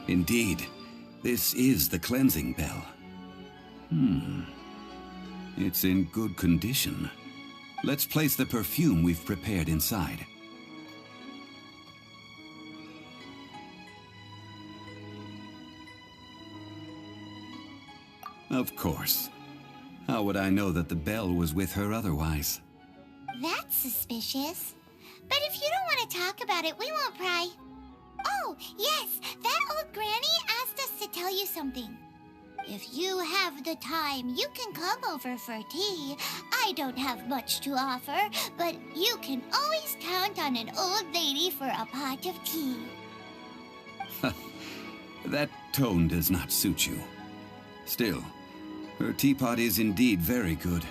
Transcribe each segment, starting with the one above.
Indeed, this is the cleansing bell. It's in good condition. Let's place the perfume we've prepared inside. Of course. How would I know that the bell was with her otherwise? That's suspicious. But if you don't want to talk about it, we won't pry. Oh, yes, that old granny asked us to tell you something. If you have the time, you can come over for tea. I don't have much to offer, but you can always count on an old lady for a pot of tea. That tone does not suit you. Still, her teapot is indeed very good.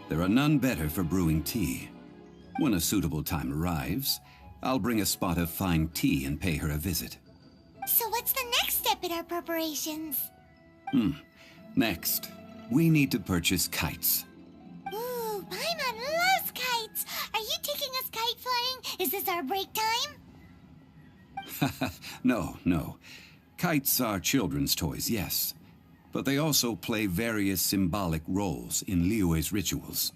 There are none better for brewing tea. When a suitable time arrives, I'll bring a spot of fine tea and pay her a visit. So what's the next step in our preparations? Next, we need to purchase kites. Ooh, Paimon loves kites! Are you taking us kite flying? Is this our break time? No. Kites are children's toys, yes. But they also play various symbolic roles in Liyue's rituals.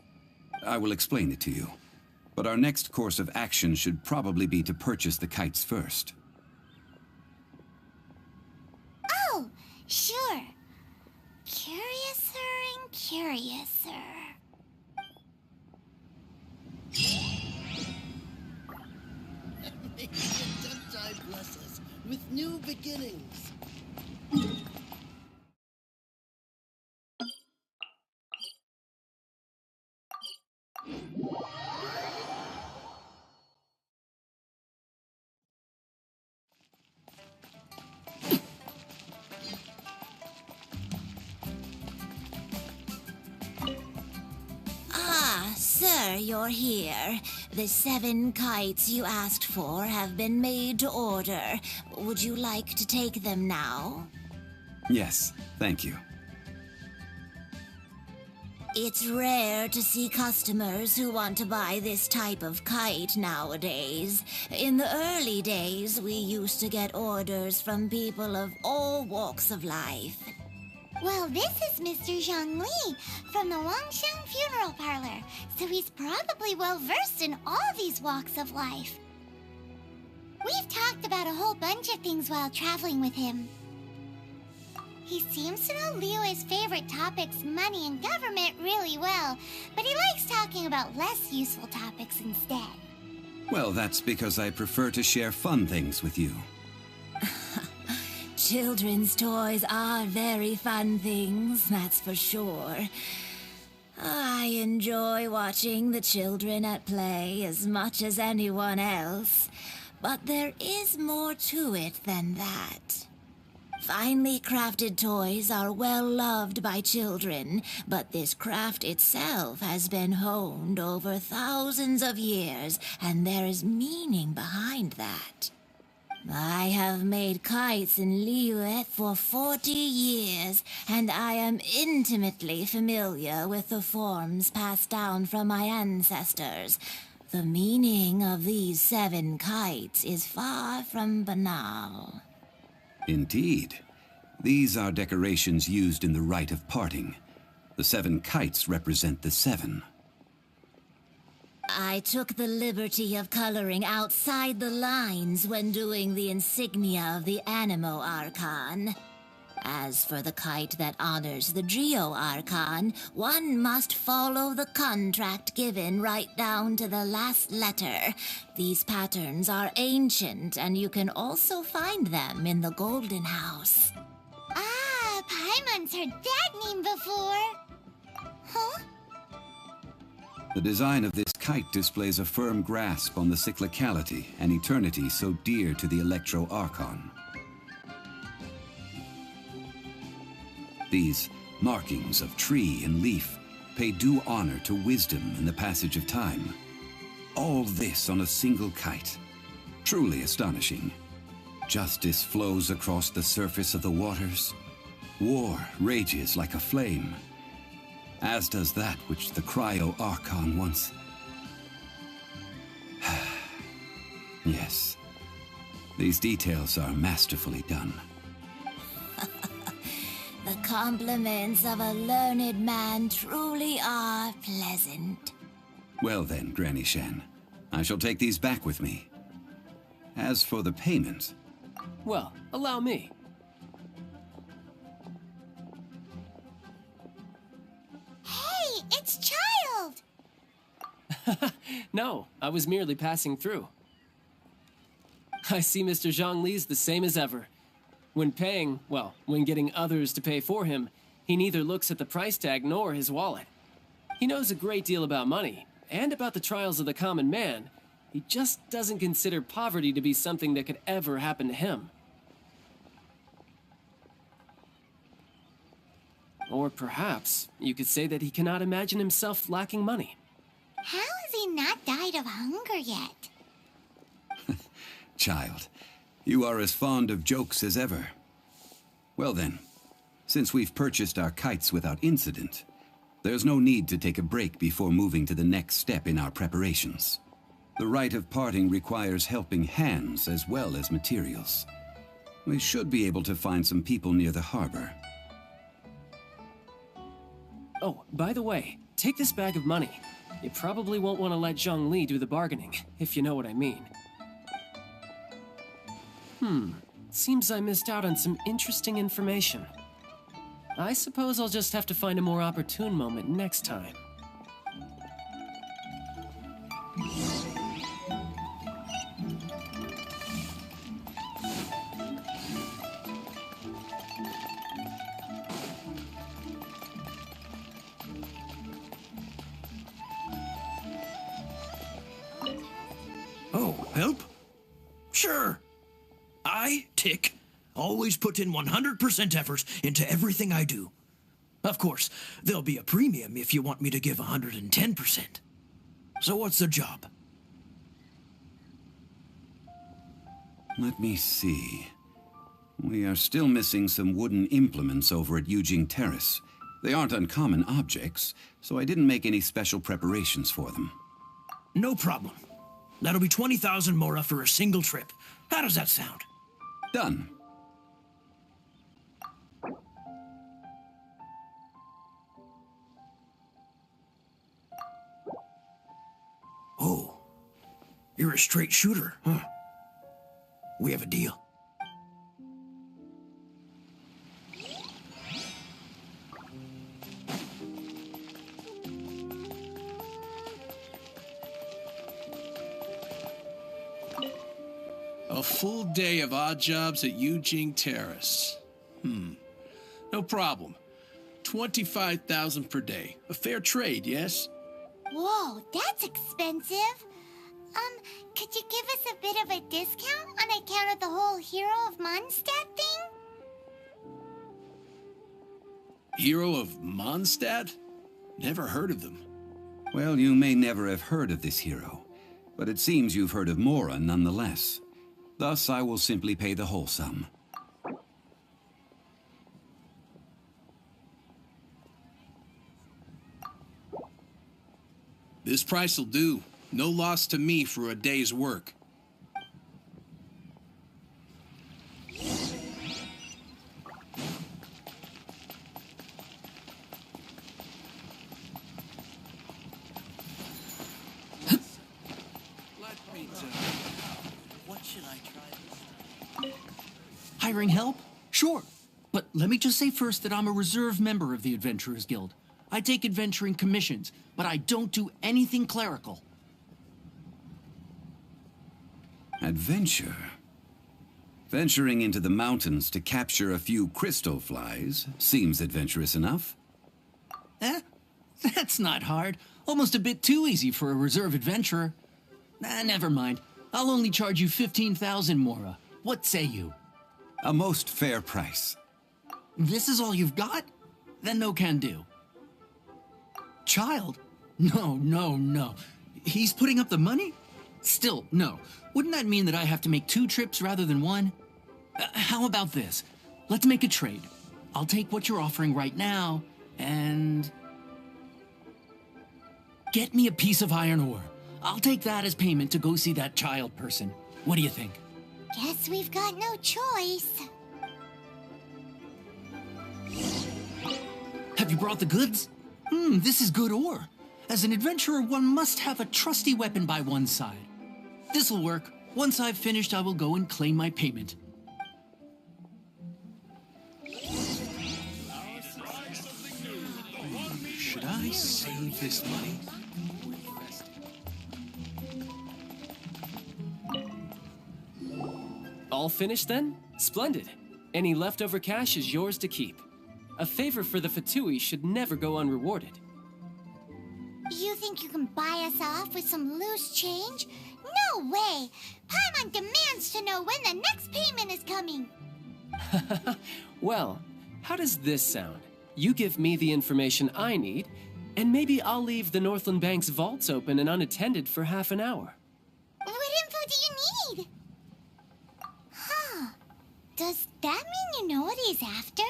I will explain it to you. But our next course of action should probably be to purchase the kites first. Oh, sure. Curiouser and curiouser. May the Duntide bless us with new beginnings. Sir, you're here. The 7 kites you asked for have been made to order. Would you like to take them now? Yes, thank you. It's rare to see customers who want to buy this type of kite nowadays. In the early days, we used to get orders from people of all walks of life. Well, this is Mr. Zhongli from the Wangsheng Funeral Parlor, so he's probably well-versed in all these walks of life. We've talked about a whole bunch of things while traveling with him. He seems to know Liyue's favorite topics, money and government, really well, but he likes talking about less useful topics instead. Well, that's because I prefer to share fun things with you. Children's toys are very fun things, that's for sure. I enjoy watching the children at play as much as anyone else, but there is more to it than that. Finely crafted toys are well loved by children, but this craft itself has been honed over thousands of years, and there is meaning behind that. I have made kites in Liyue for 40 years, and I am intimately familiar with the forms passed down from my ancestors. The meaning of these 7 kites is far from banal. Indeed. These are decorations used in the rite of parting. The 7 kites represent the 7. I took the liberty of coloring outside the lines when doing the insignia of the Animo Archon. As for the kite that honors the Geo Archon, one must follow the contract given right down to the last letter. These patterns are ancient, and you can also find them in the Golden House. Ah, Paimon's heard that name before. Huh? The design of this kite displays a firm grasp on the cyclicality and eternity so dear to the Electro Archon. These markings of tree and leaf pay due honor to wisdom and the passage of time. All this on a single kite. Truly astonishing. Justice flows across the surface of the waters. War rages like a flame. As does that which the Cryo Archon once... Yes, these details are masterfully done. The compliments of a learned man truly are pleasant. Well then, Granny Shan, I shall take these back with me. As for the payment... Well, allow me. Hey, it's Child! No, I was merely passing through. I see Mr. Zhongli's the same as ever. When paying, well, when getting others to pay for him, he neither looks at the price tag nor his wallet. He knows a great deal about money, and about the trials of the common man. He just doesn't consider poverty to be something that could ever happen to him. Or perhaps you could say that he cannot imagine himself lacking money. How has he not died of hunger yet? Child, you are as fond of jokes as ever. Well then, since we've purchased our kites without incident, there's no need to take a break before moving to the next step in our preparations. The rite of parting requires helping hands as well as materials. We should be able to find some people near the harbor. Oh, by the way, take this bag of money. You probably won't want to let Zhongli do the bargaining, if you know what I mean. Seems I missed out on some interesting information. I suppose I'll just have to find a more opportune moment next time. Oh, help? Sure. I, Tick, always put in 100% effort into everything I do. Of course, there'll be a premium if you want me to give 110%. So what's the job? Let me see. We are still missing some wooden implements over at Yujing Terrace. They aren't uncommon objects, so I didn't make any special preparations for them. No problem. That'll be 20,000 mora for a single trip. How does that sound? Done. Oh, you're a straight shooter, huh? We have a deal. A full day of odd jobs at Yujing Terrace. No problem. 25,000 per day. A fair trade, yes? Whoa, that's expensive. Could you give us a bit of a discount on account of the whole Hero of Mondstadt thing? Hero of Mondstadt? Never heard of them. Well, you may never have heard of this hero, but it seems you've heard of Mora nonetheless. Thus, I will simply pay the whole sum. This price will do. No loss to me for a day's work. Let me tell you. What should I try this time? Hiring help? Sure. But let me just say first that I'm a reserve member of the Adventurers Guild. I take adventuring commissions, but I don't do anything clerical. Adventure? Venturing into the mountains to capture a few crystal flies seems adventurous enough. That's not hard. Almost a bit too easy for a reserve adventurer. Never mind. I'll only charge you 15,000 mora. What say you? A most fair price. This is all you've got? Then no can do. Child? No. He's putting up the money? Still, no. Wouldn't that mean that I have to make 2 trips rather than 1? How about this? Let's make a trade. I'll take what you're offering right now, and... get me a piece of iron ore. I'll take that as payment to go see that child person. What do you think? Guess we've got no choice. Have you brought the goods? This is good ore. As an adventurer, one must have a trusty weapon by one's side. This'll work. Once I've finished, I will go and claim my payment. Should I save this money? All finished then? Splendid. Any leftover cash is yours to keep. A favor for the Fatui should never go unrewarded. You think you can buy us off with some loose change? No way! Paimon demands to know when the next payment is coming! Well, how does this sound? You give me the information I need, and maybe I'll leave the Northland Bank's vaults open and unattended for half an hour. What info do you need? Huh. Does that mean you know what he's after?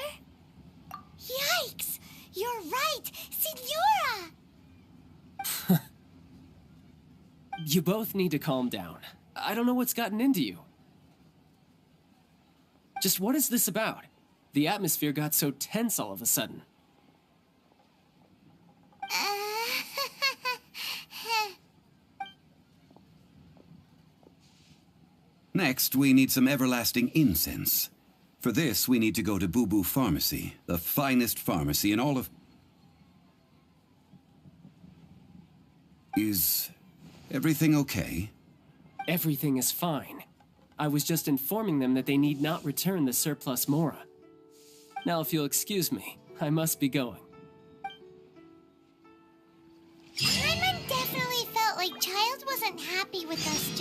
Yikes! You're right! Signora! You both need to calm down. I don't know what's gotten into you. Just what is this about? The atmosphere got so tense all of a sudden. Next, we need some everlasting incense. For this, we need to go to Boo Boo Pharmacy, the finest pharmacy in all of... Is everything okay? Everything is fine. I was just informing them that they need not return the surplus Mora. Now, if you'll excuse me, I must be going. Paimon definitely felt like Child wasn't happy with us